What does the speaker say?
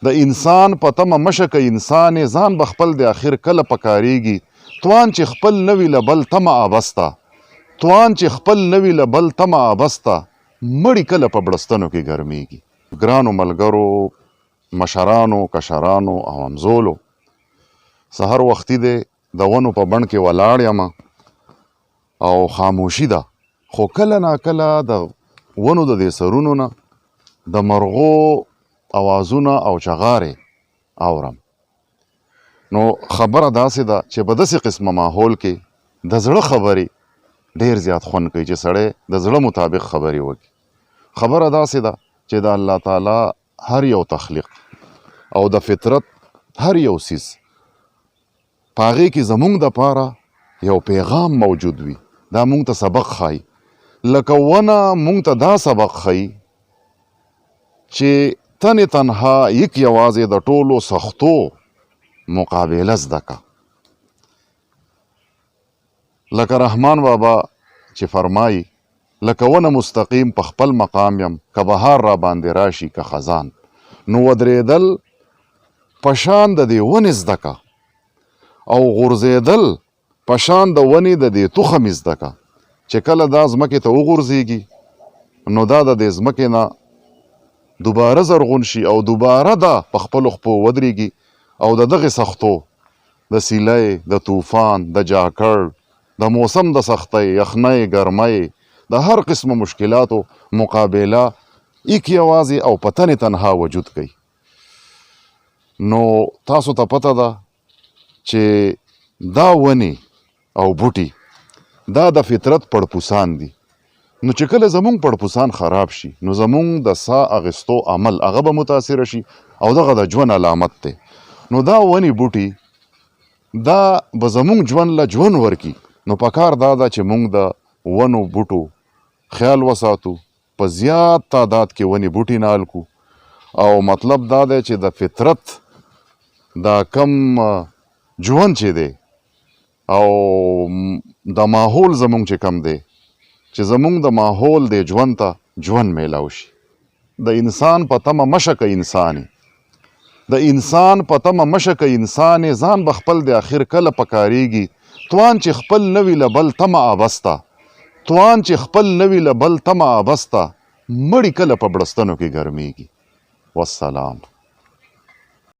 د انسان په تمه مشه که انسان ځان به خپل د اخر کله پکارېږي توان چې خپل نوي له بل تمه ابسته توان چې خپل نوي له بل تمه ابسته مړي کله په بړستنو کې ګرمېږي. ګرانو ملګرو، مشرانو، کشرانو او همزولو، سحر وختي دی، د ونو په بڼ کې ولاړ یم او خاموشي ده، خو کله ناکله د ونو د دې سرونو نه د مرغو اوازونه او چغارې اورم. نو خبره داسې ده چې په داسې قسمه ماحول کې د زړه خبرې ډېر زیات خوند کوي چې سړی د زړه مطابق خبرې وکړي. خبره داسې ده چې د الله تعالی هر یو تخلیق او د فطرت هر یو څیز په هغې کې زمونږ دپاره یو پیغام موجود وي، دا مونږ ته سبق ښایي. لکه ونه مونږ ته دا سبق ښایي چې تنې تنها یک یوازې د ټولو سختو مقابله زده که. لکه رحمان بابا چې فرمایي لکه ونه مستقیم په خپل مقام یم، که بهار را باندې راشي که خزان، نو ودرېدل په شان د دې ونې زده که او غورځېدل په شان د ونې د دې تخم زده که چې کله دا ځمکې ته وغورځېږي نو دا د دې ځمکې نه دوباره زرغون شي او دوباره دا په خپلو خپو ودرېږي او د دغې سختو د سیلۍ، د طوفان، د جاکړ، د موسم د سختۍ، یخنۍ، ګرمۍ، د هر قسمه مشکلاتو مقابله ایک یوازې او په تنې تنها وجود کوي. نو تاسو ته پته ده چې دا ونې او بوټي دا د فطرت پړپوسان دي. نو چې کله زمونږ پړپوسان خراب شي نو زمونږ د ساه اخیستو عمل هغه به متاثره شي او دغه د ژوند علامت دی. نو دا ونې بوټي دا به زمونږ ژوند له ژوند ورکي. نو پکار دا ده چې مونږ د ونو بوټو خیال وساتو، په زیات تعداد کې ونې بوټي نال کو او مطلب دا دی چې د فطرت دا کم ژوند چې دی او د ماحول زمونږ چې کم دی چې زمونږ د ماحول د ژوند ته ژوند میلاو شي. د انسان په تمه مشه که انسان د انسان په تمه مشه که انسان ځان به خپل د اخر کله پکارېږي توان چې خپل نوي له بل تمه ابسته توان چې خپل نوي له بل تمه ابسته مړي کله په بړستنو کې ګرمېږي. والسلام.